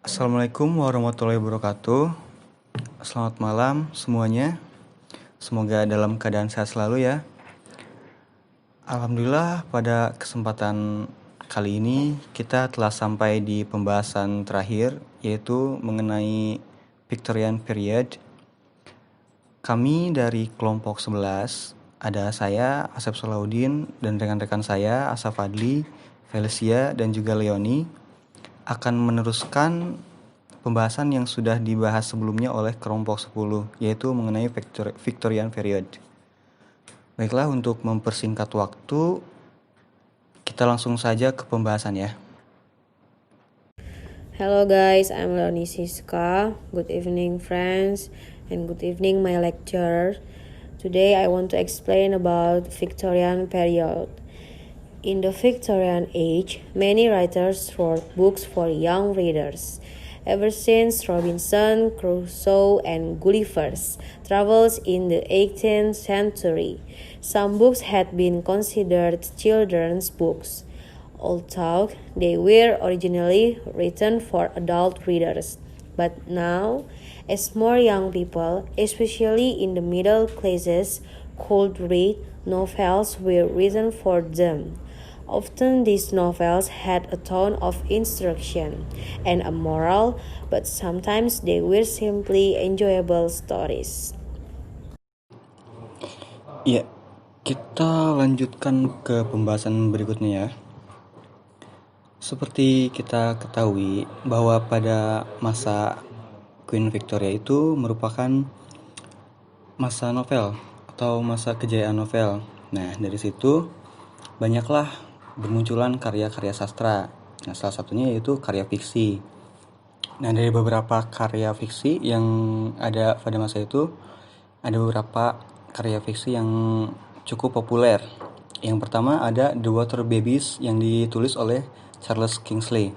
Assalamualaikum warahmatullahi wabarakatuh. Selamat malam semuanya. Semoga dalam keadaan sehat selalu ya. Alhamdulillah pada kesempatan kali ini kita telah sampai di pembahasan terakhir, yaitu mengenai Victorian Period. Kami dari kelompok 11, ada saya Asep Solahudin dan rekan-rekan saya Asa Fadly, Felicia dan juga Leoni akan meneruskan pembahasan yang sudah dibahas sebelumnya oleh kelompok 10, yaitu mengenai Victorian Period. Baiklah, untuk mempersingkat waktu, kita langsung saja ke pembahasan ya. Hello guys, I'm Leoni Siska. Good evening friends, and good evening my lecturer. Today I want to explain about Victorian Period. In the Victorian age, many writers wrote books for young readers. Ever since Robinson Crusoe and Gulliver's travels in the 18th century, some books had been considered children's books, although they were originally written for adult readers. But now, as more young people, especially in the middle classes, could read, novels were written for them. Often these novels had a tone of instruction and a moral, but sometimes they were simply enjoyable stories. Ya, kita lanjutkan ke pembahasan berikutnya ya. Seperti kita ketahui bahwa pada masa Queen Victoria itu merupakan masa novel atau masa kejayaan novel. Nah, dari situ banyaklah bermunculan karya-karya sastra. Nah, salah satunya yaitu karya fiksi. Nah, dari beberapa karya fiksi yang ada pada masa itu, ada beberapa karya fiksi yang cukup populer. Yang pertama ada The Water Babies yang ditulis oleh Charles Kingsley.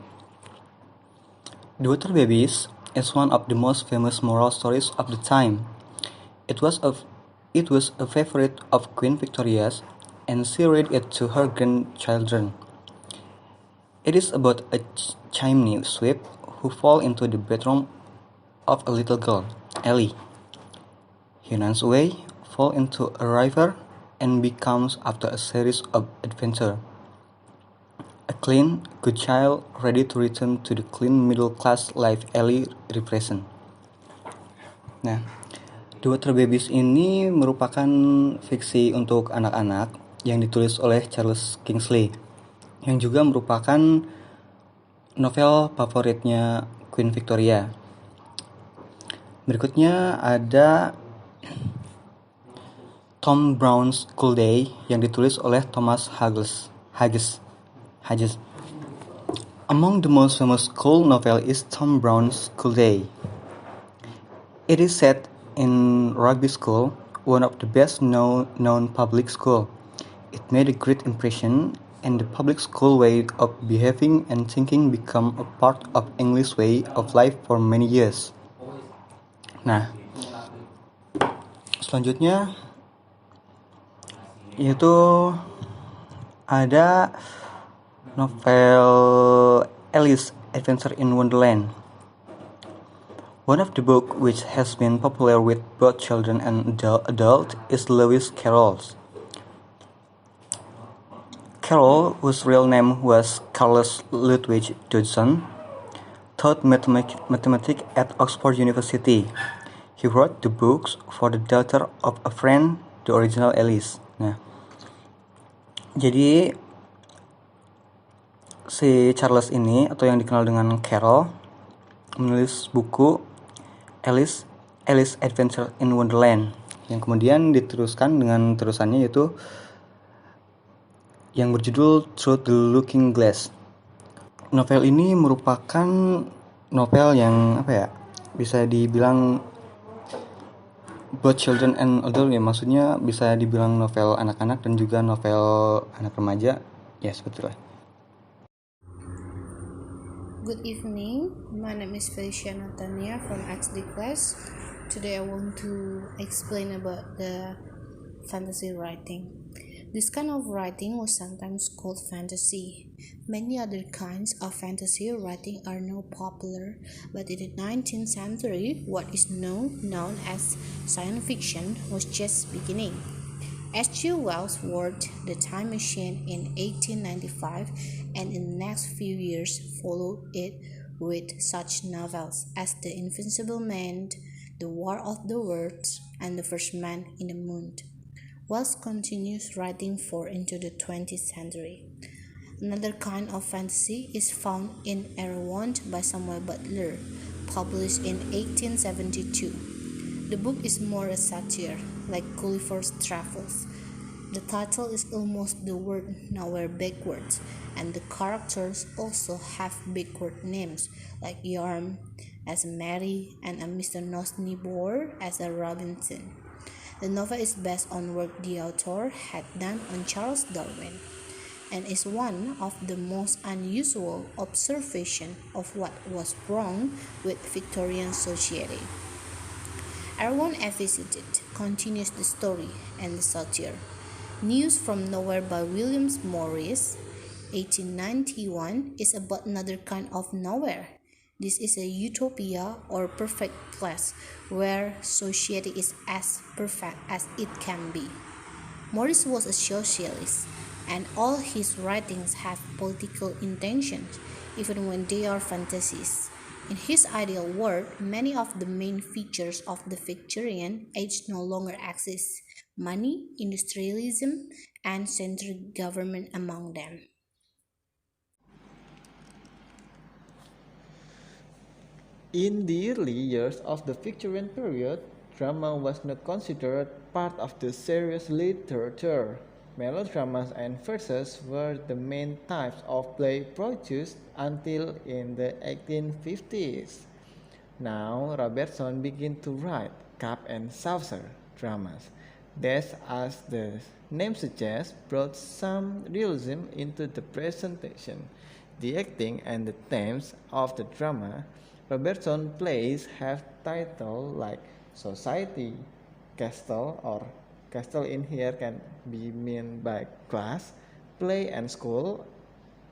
The Water Babies is one of the most famous moral stories of the time. It was a favorite of Queen Victoria's, and she read it to her grandchildren. It is about a chimney sweep who falls into the bedroom of a little girl, Ellie. He runs away, falls into a river, and becomes, after a series of adventures, a clean, good child ready to return to the clean middle-class life Ellie represents. Nah, The Water Babies ini merupakan fiksi untuk anak-anak yang ditulis oleh Charles Kingsley, yang juga merupakan novel favoritnya Queen Victoria. Berikutnya ada Tom Brown's School Day yang ditulis oleh Thomas Hughes. Among the most famous school novel is Tom Brown's School Day. It is set in Rugby School, one of the best known public school. It made a great impression, and the public school way of behaving and thinking became a part of English way of life for many years. Nah, selanjutnya yaitu ada novel Alice Adventure in Wonderland. One of the books which has been popular with both children and adults is Lewis Carroll's. Carroll, whose real name was Carlos Ludwig Dodson, taught mathematics at Oxford University. He wrote the books for the daughter of a friend, the original Alice. Nah, jadi si Charles ini, atau yang dikenal dengan Carroll, menulis buku Alice Adventure in Wonderland, yang kemudian diteruskan dengan terusannya yaitu yang berjudul Through the Looking Glass. Novel ini merupakan novel yang bisa dibilang both children and adult, ya, maksudnya bisa dibilang novel anak-anak dan juga novel anak remaja, ya seperti itu. Good evening, my name is Felicia Nathania from XD class. Today I want to explain about the fantasy writing. This kind of writing was sometimes called fantasy. Many other kinds of fantasy writing are now popular, but in the 19th century, what is now known as science fiction was just beginning. H.G. Wells wrote The Time Machine in 1895, and in the next few years followed it with such novels as The Invincible Man, The War of the Worlds, and The First Man in the Moon. Wells continues writing for into the 20th century. Another kind of fantasy is found in Erewhon by Samuel Butler, published in 1872. The book is more a satire, like Gulliver's Travels. The title is almost the word nowhere backwards, and the characters also have backward names, like Yarm as a Mary and a Mr. Nosnibor as a Robinson. The novel is based on work the author had done on Charles Darwin, and is one of the most unusual observations of what was wrong with Victorian society. Erewhon Visited continues the story and the satire. News from Nowhere by William Morris, 1891, is about another kind of nowhere. This is a utopia or perfect place where society is as perfect as it can be. Morris was a socialist, and all his writings have political intentions, even when they are fantasies. In his ideal world, many of the main features of the Victorian age no longer exist: money, industrialism, and central government among them. In the early years of the Victorian period, drama was not considered part of the serious literature. Melodramas and verses were the main types of play produced until in the 1850s. Now, Robertson began to write cup and saucer dramas. That, as the name suggests, brought some realism into the presentation. The acting and the themes of the drama Robertson plays have titles like Society, Castle, or Castle in here can be meant by class, play, and school.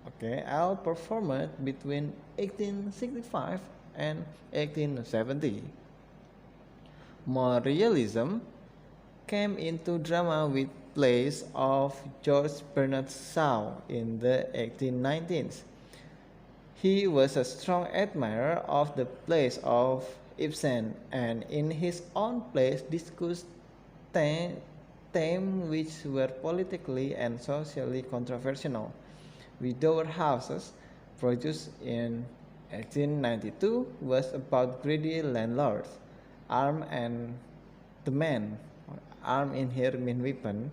Okay, all performed between 1865 and 1870. More realism came into drama with plays of George Bernard Shaw in the 1890s. He was a strong admirer of the plays of Ibsen and in his own plays discussed themes which were politically and socially controversial. Widower Houses, produced in 1892, was about greedy landlords. Arm and the Man, Arm in here mean weapon,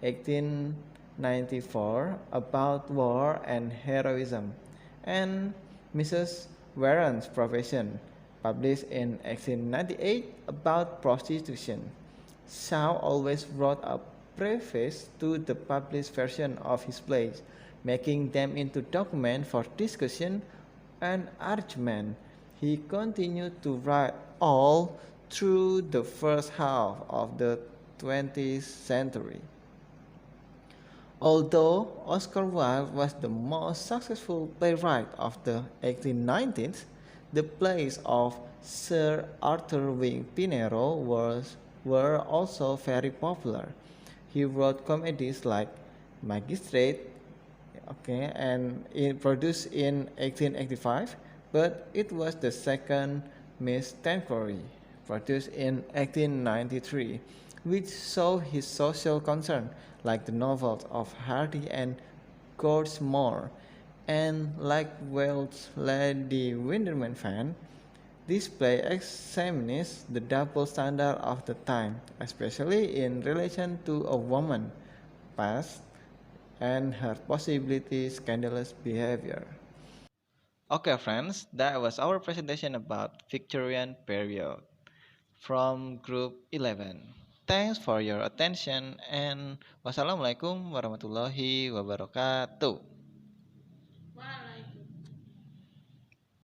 1894, about war and heroism, and Mrs. Warren's Profession, published in 1898, about prostitution. Shaw always wrote a preface to the published version of his plays, making them into documents for discussion and argument. He continued to write all through the first half of the 20th century. Although Oscar Wilde was the most successful playwright of the 1890s, the plays of Sir Arthur Wing Pinero were also very popular. He wrote comedies like Magistrate, okay, and it produced in 1885, but it was the second Miss Tanqueray, produced in 1893, which showed his social concern, like the novels of Hardy and Gorsemore, and like Wells' Lady Windermere. This play examines the double standard of the time, especially in relation to a woman past and her possibly scandalous behavior. Okay, friends, that was our presentation about Victorian period from group 11. Thanks for your attention and wassalamualaikum warahmatullahi wabarakatuh.